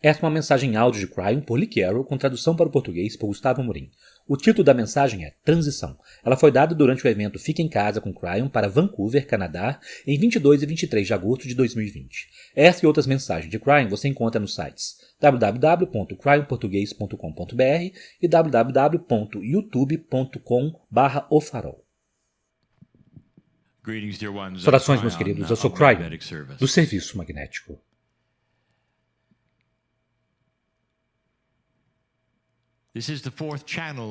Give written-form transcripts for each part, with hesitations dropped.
Esta é uma mensagem áudio de Cryon por Lee Carroll, com tradução para o português por Gustavo Amorim. O título da mensagem é Transição. Ela foi dada durante o evento Fica em Casa com Cryon para Vancouver, Canadá, em 22 e 23 de agosto de 2020. Esta e outras mensagens de Cryon você encontra nos sites www.cryonportugues.com.br e www.youtube.com/ofarol. Saudações, meus queridos. Eu sou Cryon, do Serviço Magnético.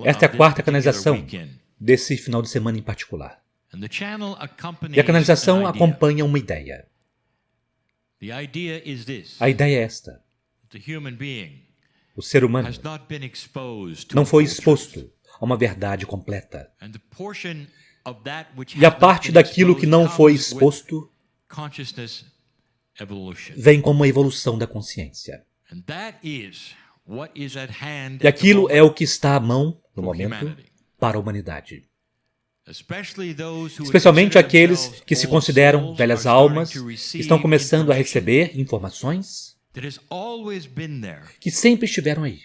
Esta é a quarta canalização desse final de semana em particular. E a canalização acompanha uma ideia. A ideia é esta. O ser humano não foi exposto a uma verdade completa. E a parte daquilo que não foi exposto vem como uma evolução da consciência. E aquilo é o que está à mão, no momento, para a humanidade. Especialmente aqueles que se consideram velhas almas, estão começando a receber informações que sempre estiveram aí.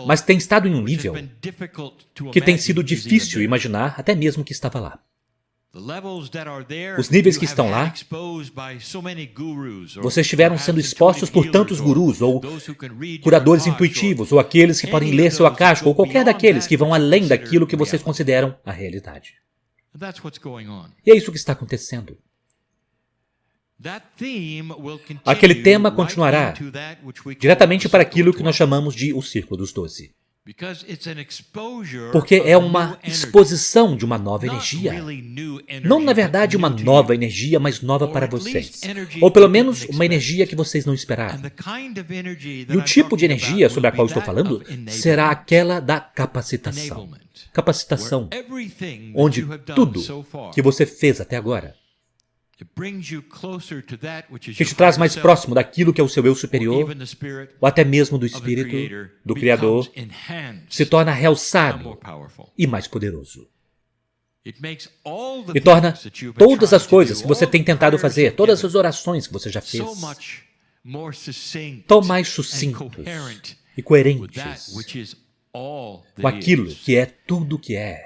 Mas tem estado em um nível que tem sido difícil imaginar até mesmo que estava lá. Os níveis que estão lá, vocês estiveram sendo expostos por tantos gurus, ou curadores intuitivos, ou aqueles que podem ler seu akashico, ou qualquer daqueles que vão além daquilo que vocês consideram a realidade. E é isso que está acontecendo. Aquele tema continuará diretamente para aquilo que nós chamamos de o Círculo dos 12. Porque é uma exposição de uma nova energia. Não, na verdade, uma nova energia, mas nova para vocês. Ou pelo menos uma energia que vocês não esperavam. E o tipo de energia sobre a qual estou falando será aquela da capacitação. Capacitação, onde tudo que você fez até agora que te traz mais próximo daquilo que é o seu eu superior, ou até mesmo do Espírito, do Criador, se torna realçado e mais poderoso. E torna todas as coisas que você tem tentado fazer, todas as orações que você já fez, tão mais sucintos e coerentes com aquilo que é tudo o que é.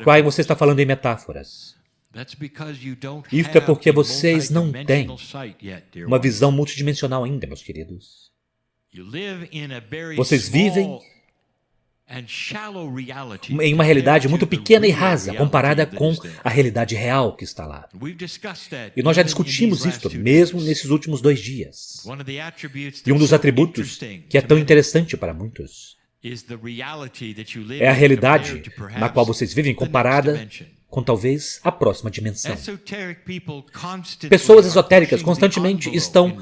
Cryon, você está falando em metáforas. Isso é porque vocês não têm uma visão multidimensional ainda, meus queridos. Vocês vivem em uma realidade muito pequena e rasa comparada com a realidade real que está lá. E nós já discutimos isso mesmo nesses últimos 2 dias. E um dos atributos que é tão interessante para muitos é a realidade na qual vocês vivem comparada com talvez a próxima dimensão. Pessoas esotéricas constantemente estão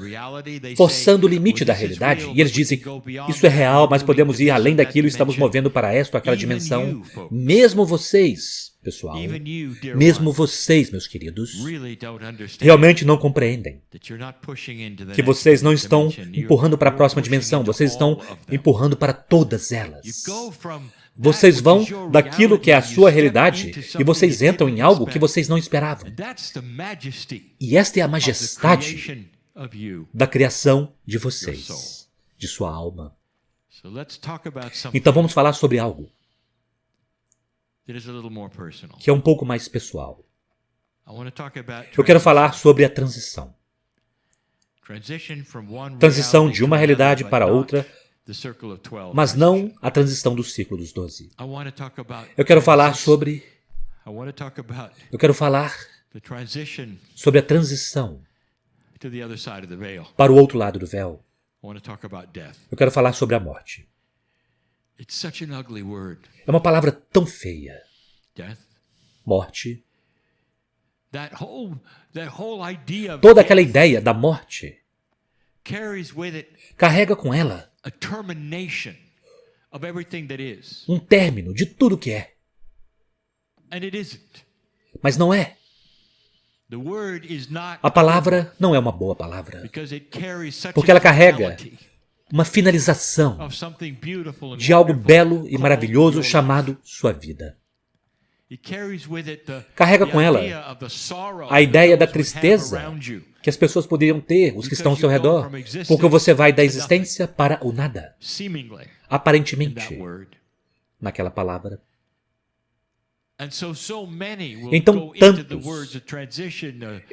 forçando o limite da realidade e eles dizem, isso é real, mas podemos ir além daquilo e estamos movendo para esta ou aquela dimensão. Mesmo vocês, pessoal, mesmo vocês, meus queridos, realmente não compreendem que vocês não estão empurrando para a próxima dimensão, vocês estão empurrando para todas elas. Vocês vão daquilo que é a sua realidade e vocês entram em algo que vocês não esperavam. E esta é a majestade da criação de vocês, de sua alma. Então vamos falar sobre algo que é um pouco mais pessoal. Eu quero falar sobre a transição. Transição de uma realidade para outra, mas não a transição do Círculo dos 12. Eu quero falar sobre a transição para o outro lado do véu. Eu quero falar sobre a morte. É uma palavra tão feia. Morte. Toda aquela ideia da morte carrega com ela um término de tudo que é. Mas não é. A palavra não é uma boa palavra, porque ela carrega uma finalização de algo belo e maravilhoso chamado sua vida. Carrega com ela a ideia da tristeza que as pessoas poderiam ter, os que estão ao seu redor, porque você vai da existência para o nada, aparentemente, naquela palavra. Então tantos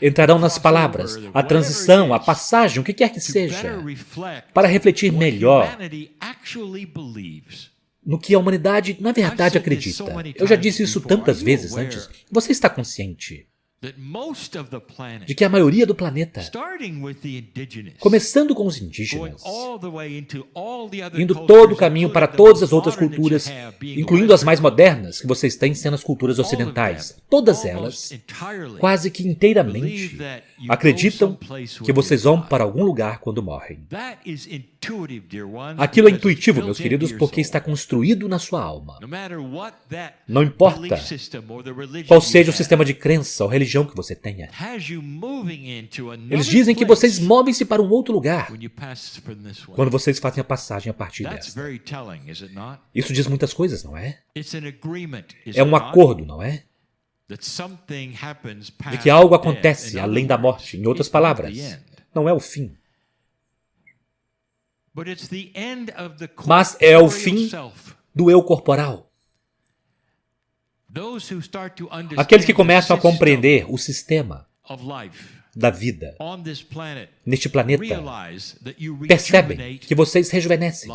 entrarão nas palavras, a transição, a passagem, o que quer que seja, para refletir melhor no que a humanidade, na verdade, acredita. Eu já disse isso tantas vezes antes. Você está consciente de que a maioria do planeta, começando com os indígenas, indo todo o caminho para todas as outras culturas, incluindo as mais modernas que vocês têm sendo as culturas ocidentais, todas elas, quase que inteiramente, acreditam que vocês vão para algum lugar quando morrem. Aquilo é intuitivo, meus queridos, porque está construído na sua alma. Não importa qual seja o sistema de crença ou religião que você tenha. Eles dizem que vocês movem-se para um outro lugar quando vocês fazem a passagem a partir desta. Isso diz muitas coisas, não é? É um acordo, não é? De que algo acontece além da morte. Em outras palavras, não é o fim. Mas é o fim do eu corporal. Aqueles que começam a compreender o sistema da vida neste planeta percebem que vocês rejuvenescem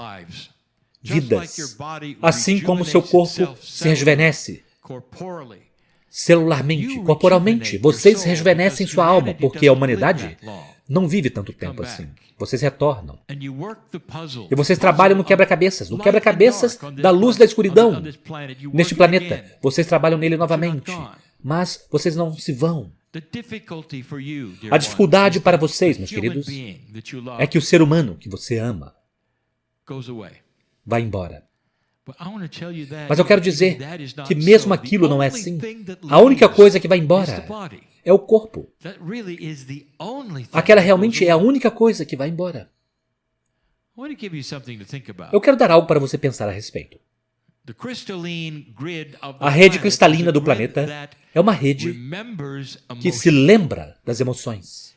vidas, assim como seu corpo se rejuvenesce celularmente, corporalmente. Vocês rejuvenescem sua alma, porque a humanidade não vive tanto tempo assim. Vocês retornam. E vocês trabalham no quebra-cabeças da luz da escuridão. Neste planeta, vocês trabalham nele novamente. Mas vocês não se vão. A dificuldade para vocês, meus queridos, é que o ser humano que você ama vai embora. Mas eu quero dizer que mesmo aquilo não é assim. A única coisa que vai embora é o corpo. Aquela realmente é a única coisa que vai embora. Eu quero dar algo para você pensar a respeito. A rede cristalina do planeta é uma rede que se lembra das emoções.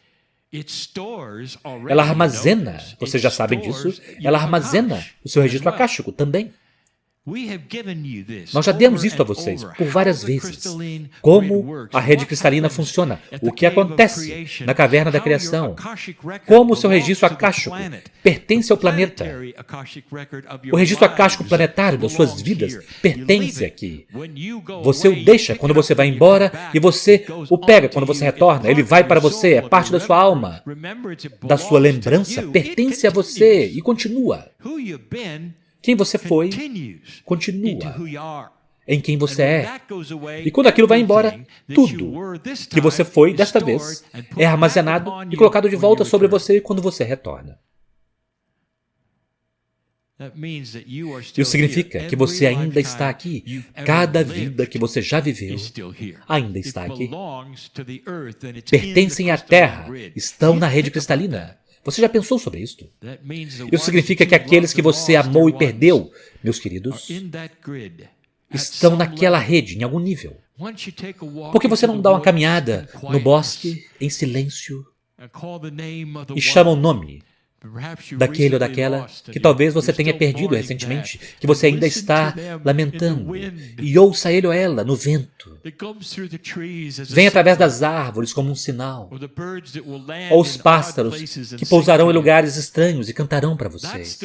Ela armazena, vocês já sabem disso, ela armazena o seu registro acástico também. Nós já demos isto a vocês por várias vezes. Como a rede cristalina funciona, o que acontece na caverna da criação, como o seu registro acástico pertence ao planeta. O registro acástico planetário das suas vidas pertence aqui. Você o deixa quando você vai embora e você o pega quando você retorna. Ele vai para você, é parte da sua alma, da sua lembrança, pertence a você e continua. Quem você foi, continua em quem você é. E quando aquilo vai embora, tudo que você foi, desta vez, é armazenado e colocado de volta sobre você quando você retorna. Isso significa que você ainda está aqui. Cada vida que você já viveu ainda está aqui. Pertencem à Terra, estão na rede cristalina. Você já pensou sobre isso? Isso significa que aqueles que você amou e perdeu, meus queridos, estão naquela rede, em algum nível. Por que você não dá uma caminhada no bosque, em silêncio, e chama o nome daquele ou daquela que talvez você tenha perdido recentemente, que você ainda está lamentando, e ouça ele ou ela no vento. Vem através das árvores como um sinal, ou os pássaros que pousarão em lugares estranhos e cantarão para vocês.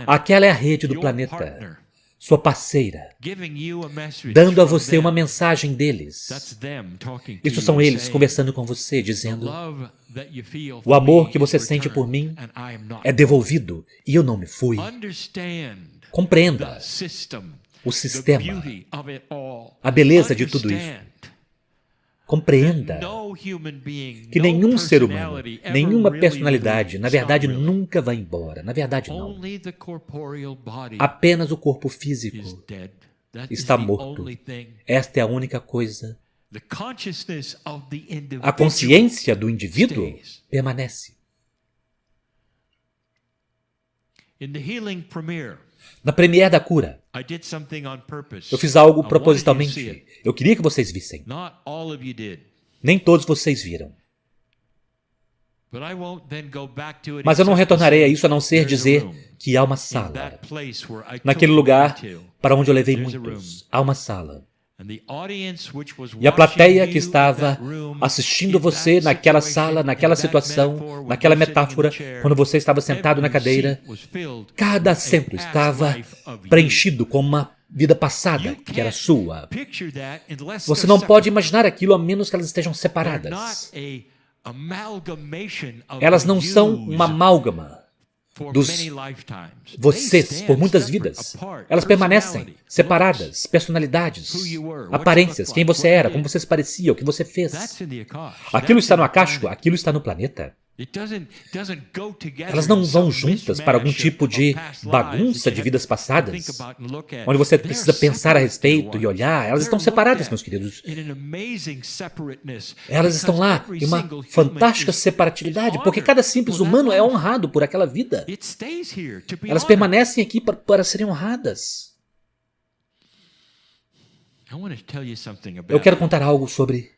Aquela é a rede do planeta, sua parceira, dando a você uma mensagem deles. Isso são eles conversando com você, dizendo: o amor que você sente por mim é devolvido e eu não me fui. Compreenda o sistema, a beleza de tudo isso. Compreenda que nenhum ser humano, nenhuma personalidade, na verdade, nunca vai embora. Na verdade, não. Apenas o corpo físico está morto. Esta é a única coisa. A consciência do indivíduo permanece. Na premiere da cura, Eu fiz algo propositalmente. Eu queria que vocês vissem. Nem todos vocês viram. Mas eu não retornarei a isso a não ser dizer que há uma sala. Naquele lugar para onde eu levei muitos, há uma sala. E a plateia que estava assistindo você naquela sala, naquela situação, naquela metáfora, quando você estava sentado na cadeira, cada assento estava preenchido com uma vida passada que era sua. Você não pode imaginar aquilo a menos que elas estejam separadas. Elas não são uma amálgama dos vocês por muitas vidas. Elas permanecem separadas, personalidades, aparências, quem você era, como você se parecia, o que você fez. Aquilo está no acástico, aquilo está no planeta. Elas não vão juntas para algum tipo de bagunça de vidas passadas, onde você precisa pensar a respeito e olhar. Elas estão separadas, meus queridos. Elas estão lá em uma fantástica separatividade, porque cada simples humano é honrado por aquela vida. Elas permanecem aqui para serem honradas. Eu quero contar algo sobre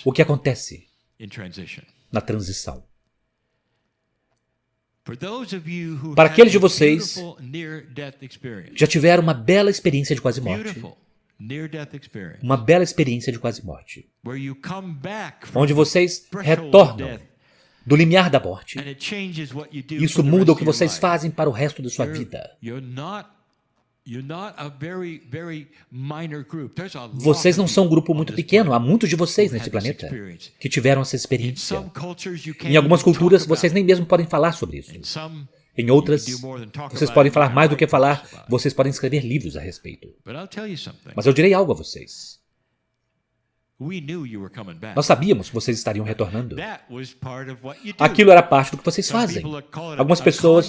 o que acontece na transição. Para aqueles de vocês que já tiveram uma bela experiência de quase morte, uma bela experiência de quase morte, onde vocês retornam do limiar da morte, isso muda o que vocês fazem para o resto da sua vida. Vocês não são um grupo muito pequeno. Há muitos de vocês nesse planeta que tiveram essa experiência. Em algumas culturas, vocês nem mesmo podem falar sobre isso. Em outras, vocês podem falar mais do que falar. Vocês podem escrever livros a respeito. Mas eu direi algo a vocês. Nós sabíamos que vocês estariam retornando. Aquilo era parte do que vocês fazem. Algumas pessoas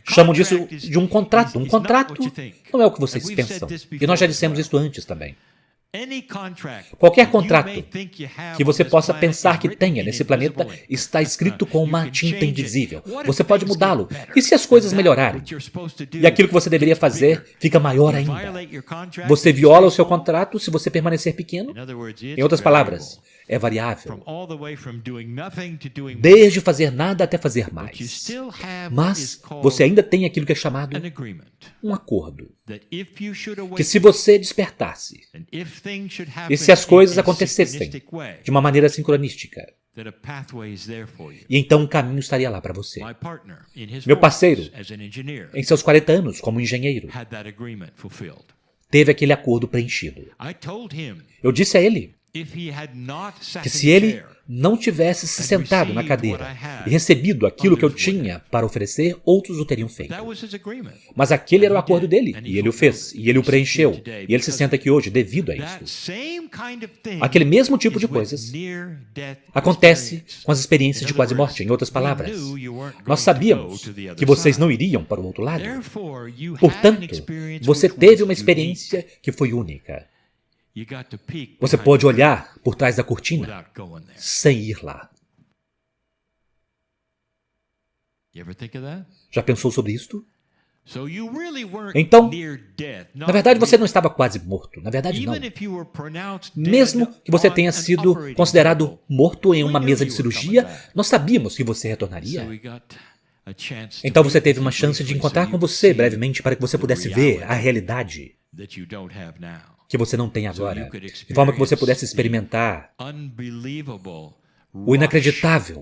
chamam disso de um contrato. Um contrato não é o que vocês pensam. E nós já dissemos isso antes também. Qualquer contrato que você possa pensar que tenha nesse planeta está escrito com uma tinta invisível. Você pode mudá-lo. E se as coisas melhorarem? E aquilo que você deveria fazer fica maior ainda. Você viola o seu contrato se você permanecer pequeno? Em outras palavras, é variável. Desde fazer nada até fazer mais. Mas você ainda tem aquilo que é chamado um acordo. Que se você despertasse, e se as coisas acontecessem de uma maneira sincronística, e então um caminho estaria lá para você. Meu parceiro, em seus 40 anos como engenheiro, teve aquele acordo preenchido. Eu disse a ele que se ele não tivesse se sentado na cadeira e recebido aquilo que eu tinha para oferecer, outros o teriam feito. Mas aquele era o acordo dele, e ele o fez, e ele o preencheu, e ele se senta aqui hoje devido a isso. Aquele mesmo tipo de coisas acontece com as experiências de quase morte. Em outras palavras, nós sabíamos que vocês não iriam para o outro lado. Portanto, você teve uma experiência que foi única. Você pode olhar por trás da cortina sem ir lá. Já pensou sobre isto? Então, na verdade, você não estava quase morto. Na verdade, não. Mesmo que você tenha sido considerado morto em uma mesa de cirurgia, nós sabíamos que você retornaria. Então você teve uma chance de encontrar com você brevemente para que você pudesse ver a realidade que você não tem agora, de forma que você pudesse experimentar o inacreditável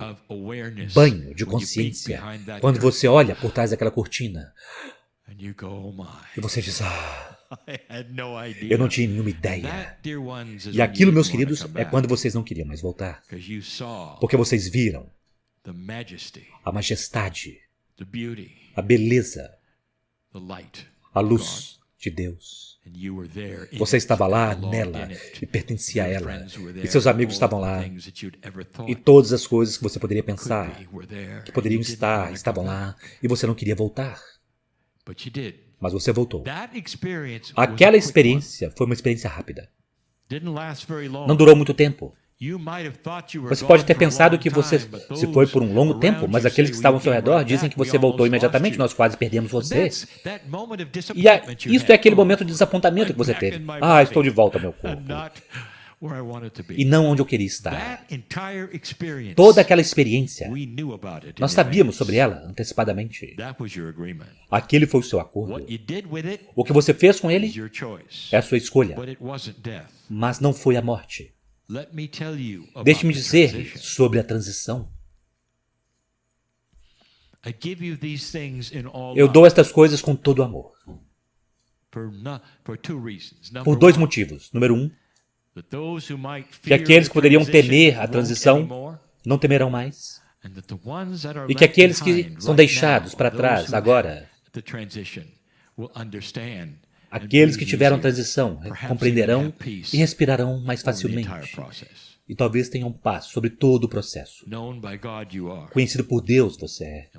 banho de consciência quando você olha por trás daquela cortina e você diz, eu não tinha nenhuma ideia. E aquilo, meus queridos, é quando vocês não queriam mais voltar, porque vocês viram a majestade, a beleza, a luz de Deus. Você estava lá nela e pertencia a ela. E seus amigos estavam lá. E todas as coisas que você poderia pensar que poderiam estar, estavam lá. E você não queria voltar. Mas você voltou. Aquela experiência foi uma experiência rápida. Não durou muito tempo. Você pode ter pensado que você se foi por um longo tempo, mas aqueles que estavam ao seu redor dizem que você voltou imediatamente, nós quase perdemos você. E isso é aquele momento de desapontamento que você teve. Ah, estou de volta ao meu corpo. E não onde eu queria estar. Toda aquela experiência, nós sabíamos sobre ela antecipadamente. Aquele foi o seu acordo. O que você fez com ele é a sua escolha, mas não foi a morte. Deixe-me dizer sobre a transição. Eu dou estas coisas com todo amor. Por dois motivos. Número um, que aqueles que poderiam temer a transição não temerão mais. E que aqueles que são deixados para trás agora, aqueles que tiveram transição, compreenderão e respirarão mais facilmente. E talvez tenham paz sobre todo o processo. Conhecido por Deus você é.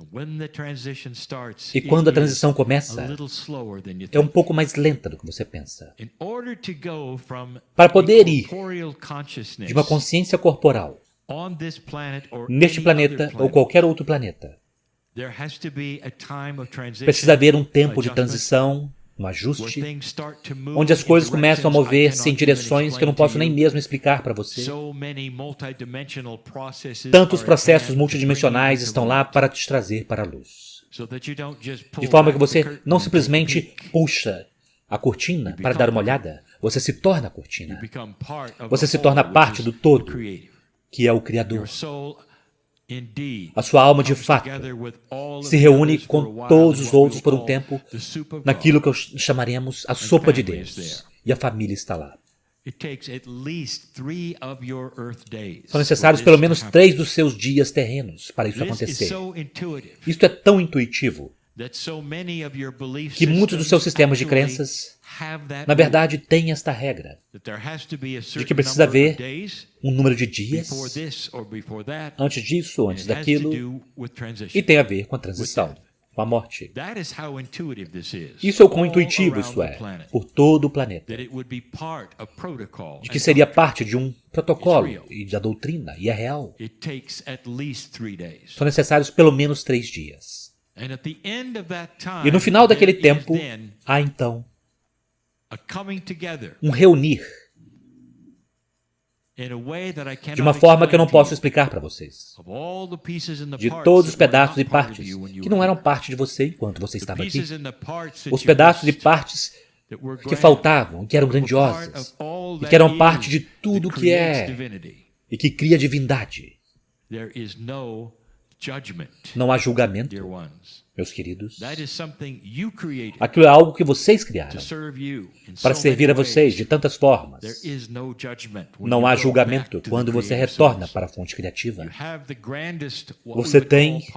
E quando a transição começa, é um pouco mais lenta do que você pensa. Para poder ir de uma consciência corporal neste planeta ou qualquer outro planeta, precisa haver um tempo de transição, um ajuste, onde as coisas começam a mover-se em direções que eu não posso nem mesmo explicar para você. Tantos processos multidimensionais estão lá para te trazer para a luz. De forma que você não simplesmente puxa a cortina para dar uma olhada, você se torna a cortina. Você se torna parte do todo, que é o Criador. A sua alma, de fato, se reúne com todos os outros por um tempo naquilo que chamaremos a sopa de Deus. E a família está lá. São necessários pelo menos 3 dos seus dias terrenos para isso acontecer. Isto é tão intuitivo que muitos dos seus sistemas de crenças, na verdade, têm esta regra de que precisa haver um número de dias antes disso ou antes daquilo, e tem a ver com a transição, com a morte. Isso é o quão intuitivo isso é, por todo o planeta. De que seria parte de um protocolo e da doutrina, e é real. São necessários pelo menos 3 dias. E no final daquele tempo, há então um reunir de uma forma que eu não posso explicar para vocês. De todos os pedaços e partes que não eram parte de você enquanto você estava aqui. Os pedaços e partes que faltavam, que eram grandiosas, e que eram parte de tudo que é e que cria divindade. Não há julgamento, meus queridos. Aquilo é algo que vocês criaram para servir a vocês de tantas formas. Não há julgamento quando você retorna para a fonte criativa. Você tem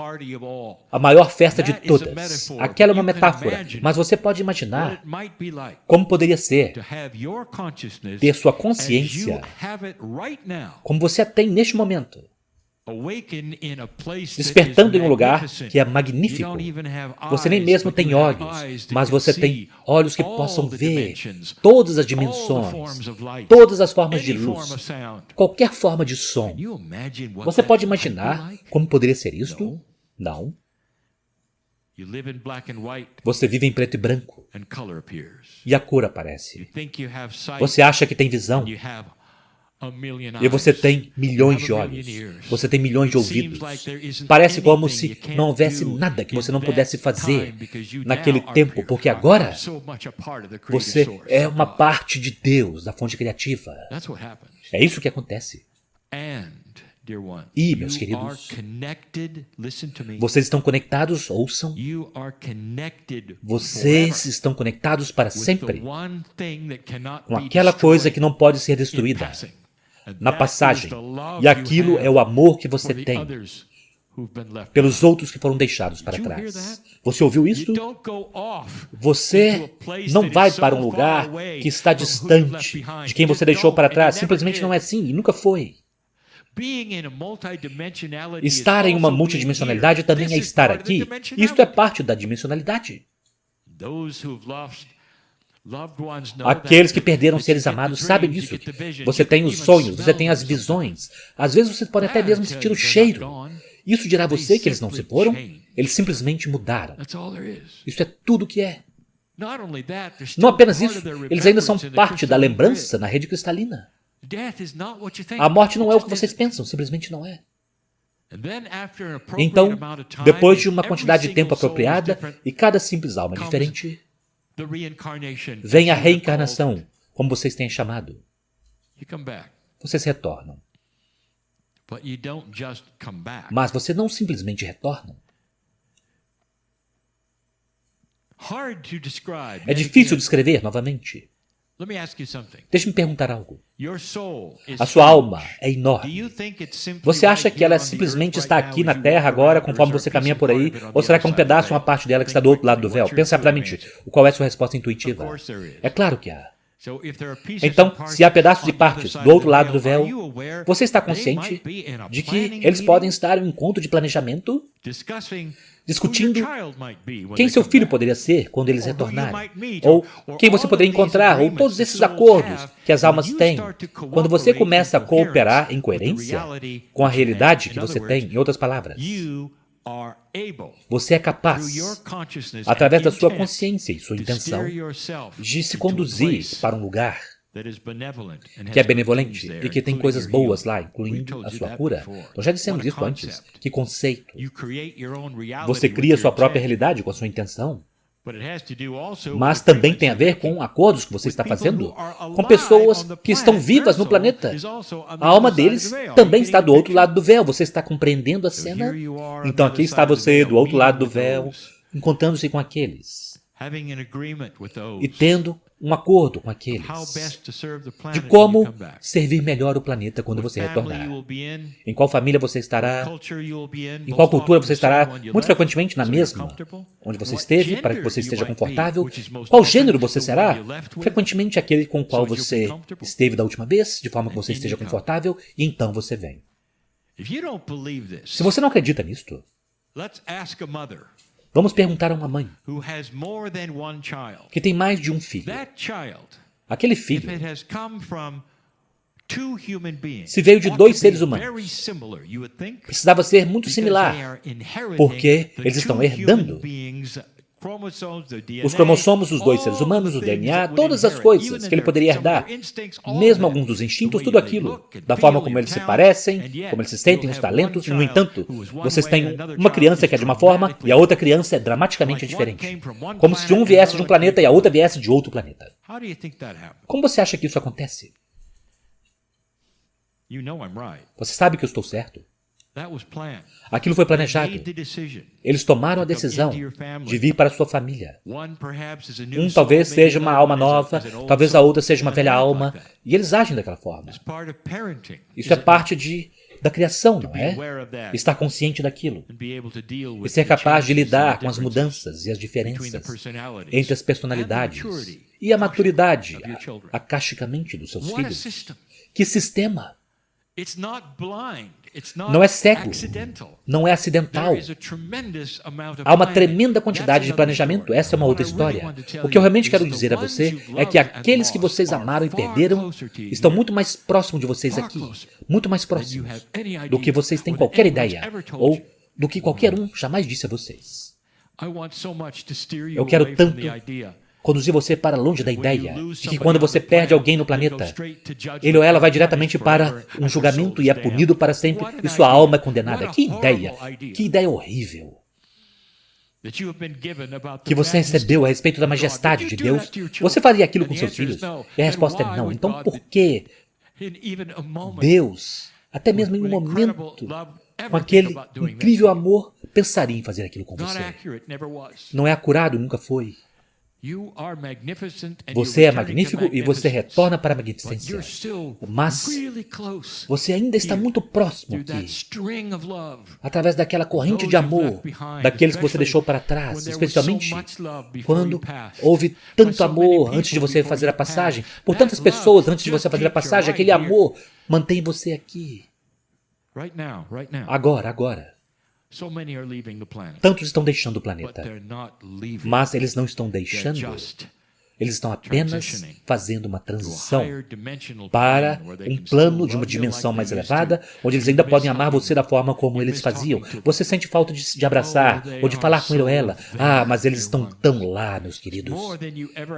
a maior festa de todas. Aquela é uma metáfora, mas você pode imaginar como poderia ser ter sua consciência como você a tem neste momento. Despertando em um lugar que é magnífico. Você nem mesmo tem olhos, mas você tem olhos que possam ver todas as dimensões, todas as formas de luz, qualquer forma de som. Você pode imaginar como poderia ser isto? Não. Você vive em preto e branco e a cor aparece. Você acha que tem visão. E você tem milhões de olhos. Você tem milhões de ouvidos. Parece como se não houvesse nada que você não pudesse fazer naquele tempo, porque agora você é uma parte de Deus, da fonte criativa. É isso que acontece. E, meus queridos, vocês estão conectados, ouçam. Vocês estão conectados para sempre com aquela coisa que não pode ser destruída na passagem. E aquilo é o amor que você tem pelos outros que foram deixados para trás. Você ouviu isso? Você não vai para um lugar que está distante de quem você deixou para trás. Simplesmente não é assim e nunca foi. Estar em uma multidimensionalidade também é estar aqui. Isto é parte da dimensionalidade. Aqueles que perderam seres amados sabem disso. Você tem os sonhos, você tem as visões. Às vezes você pode até mesmo sentir o cheiro. Isso dirá a você que eles não se foram, eles simplesmente mudaram. Isso é tudo o que é. Não apenas isso, eles ainda são parte da lembrança na rede cristalina. A morte não é o que vocês pensam, simplesmente não é. Então, depois de uma quantidade de tempo apropriada, e cada simples alma diferente, vem a reencarnação, como vocês têm chamado. Vocês retornam. Mas você não simplesmente retornam. É difícil descrever novamente. Deixe-me perguntar algo. A sua alma é enorme. Você acha que ela simplesmente está aqui na Terra agora, conforme você caminha por aí? Ou será que é um pedaço, uma parte dela que está do outro lado do véu? Pensa rapidamente. Qual é a sua resposta intuitiva? É claro que há. Então, se há pedaços e partes do outro lado do véu, você está consciente de que eles podem estar em um encontro de planejamento, discutindo quem seu filho poderia ser quando eles retornarem, ou quem você poderia encontrar, ou todos esses acordos que as almas têm. Quando você começa a cooperar em coerência com a realidade que você tem, em outras palavras, você é capaz, através da sua consciência e sua intenção, de se conduzir para um lugar que é benevolente e que tem coisas boas lá, incluindo a sua cura. Nós já dissemos isso antes. Que conceito. Você cria sua própria realidade com a sua intenção. Mas também tem a ver com acordos que você está fazendo com pessoas que estão vivas no planeta. A alma deles também está do outro lado do véu. Você está compreendendo a cena? Então aqui está você do outro lado do véu, encontrando-se com aqueles e tendo um acordo com aqueles de como servir melhor o planeta quando você retornar. Em qual família você estará, em qual cultura você estará, muito frequentemente na mesma, onde você esteve, para que você esteja confortável. Qual gênero você será? Frequentemente aquele com o qual você esteve da última vez, de forma que você esteja confortável, e então você vem. Se você não acredita nisto, vamos perguntar a uma mãe que tem mais de um filho. Aquele filho, se veio de dois seres humanos, precisava ser muito similar, porque eles estão herdando os cromossomos dos dois seres humanos, o DNA, todas as coisas que ele poderia herdar, mesmo alguns dos instintos, tudo aquilo, da forma como eles se parecem, como eles se sentem, os talentos. No entanto, vocês têm uma criança que é de uma forma e a outra criança é dramaticamente diferente. Como se um viesse de um planeta e a outra viesse de outro planeta. Como você acha que isso acontece? Você sabe que eu estou certo. Aquilo foi planejado. Eles tomaram a decisão de vir para a sua família. Um talvez seja uma alma nova, talvez a outra seja uma velha alma, e eles agem daquela forma. Isso é parte da criação, não é? Estar consciente daquilo. E ser capaz de lidar com as mudanças e as diferenças entre as personalidades e a maturidade, akashicamente, dos seus filhos. Que sistema! Não é cego, não é acidental. Há uma tremenda quantidade de planejamento, essa é uma outra história. O que eu realmente quero dizer a você é que aqueles que vocês amaram e perderam estão muito mais próximos de vocês aqui, muito mais próximos do que vocês têm qualquer ideia, ou do que qualquer um jamais disse a vocês. Eu quero tanto conduzir você para longe da ideia de que quando você perde alguém no planeta, ele ou ela vai diretamente para um julgamento e é punido para sempre e sua alma é condenada. Que ideia horrível que você recebeu a respeito da majestade de Deus. Você faria aquilo com seus filhos? E a resposta é não. Então por que Deus, até mesmo em um momento, com aquele incrível amor, pensaria em fazer aquilo com você? Não é acurado, nunca foi. Você é magnífico e você retorna para a magnificência. Mas você ainda está muito próximo aqui, através daquela corrente de amor, daqueles que você deixou para trás, especialmente quando houve tanto amor antes de você fazer a passagem, por tantas pessoas antes de você fazer a passagem, aquele amor mantém você aqui. Agora. Tantos estão deixando o planeta, mas eles não estão deixando Eles estão apenas fazendo uma transição para um plano de uma dimensão mais elevada, onde eles ainda podem amar você da forma como eles faziam. Você sente falta de abraçar ou de falar com ele ou ela. Ah, mas eles estão tão lá, meus queridos.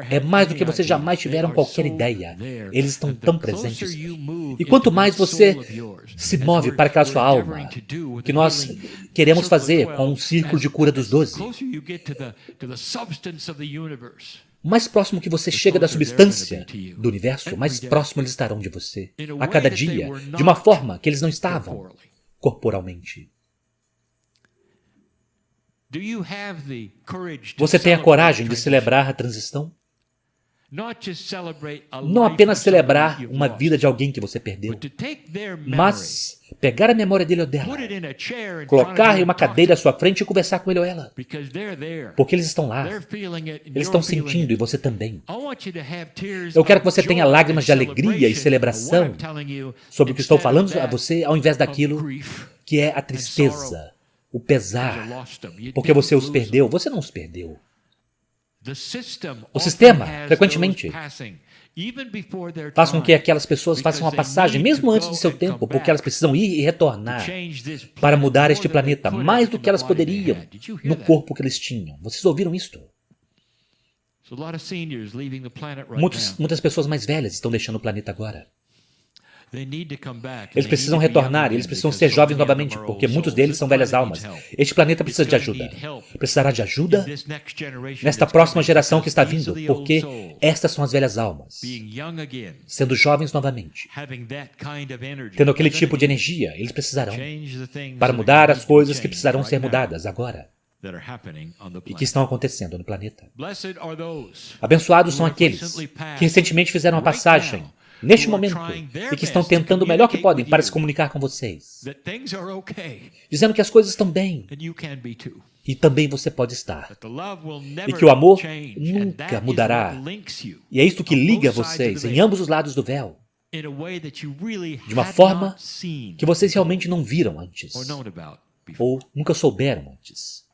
É mais do que vocês jamais tiveram qualquer ideia. Eles estão tão presentes. E quanto mais você se move para aquela sua alma, que nós queremos fazer com um círculo de cura dos 12, mais próximo que você chega da substância do universo, mais próximo eles estarão de você. A cada dia, de uma forma que eles não estavam corporalmente. Você tem a coragem de celebrar a transição? Não apenas celebrar uma vida de alguém que você perdeu, mas pegar a memória dele ou dela, colocar em uma cadeira à sua frente e conversar com ele ou ela. Porque eles estão lá. Eles estão sentindo e você também. Eu quero que você tenha lágrimas de alegria e celebração sobre o que estou falando a você, ao invés daquilo que é a tristeza, o pesar. Porque você os perdeu. Você não os perdeu. O sistema, frequentemente, faz com que aquelas pessoas façam a passagem, mesmo antes de seu tempo, porque elas precisam ir e retornar para mudar este planeta, mais do que elas poderiam no corpo que eles tinham. Vocês ouviram isto? Muitas pessoas mais velhas estão deixando o planeta agora. Eles precisam retornar, eles precisam ser jovens novamente, porque muitos deles são velhas almas. Este planeta precisa de ajuda. Precisará de ajuda nesta próxima geração que está vindo, porque estas são as velhas almas, sendo jovens novamente, tendo aquele tipo de energia. Eles precisarão para mudar as coisas que precisarão ser mudadas agora e que estão acontecendo no planeta. Abençoados são aqueles que recentemente fizeram a passagem neste momento, e que estão tentando o melhor que podem para se comunicar com vocês, dizendo que as coisas estão bem, e também você pode estar, e que o amor nunca mudará, e é isto que liga vocês em ambos os lados do véu, de uma forma que vocês realmente não viram antes, ou nunca souberam antes.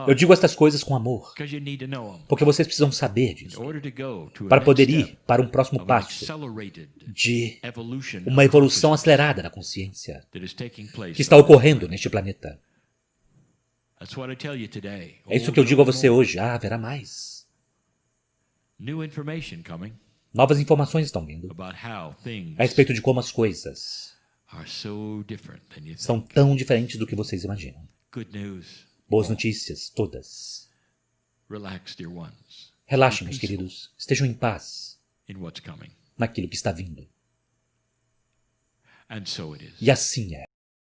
Eu digo estas coisas com amor, porque vocês precisam saber disso, para poder ir para um próximo passo de uma evolução acelerada da consciência que está ocorrendo neste planeta. É isso que eu digo a você hoje. Ah, haverá mais. Novas informações estão vindo a respeito de como as coisas são tão diferentes do que vocês imaginam. Boas notícias, todas. Relaxem, meus queridos. Estejam em paz naquilo que está vindo. E assim é.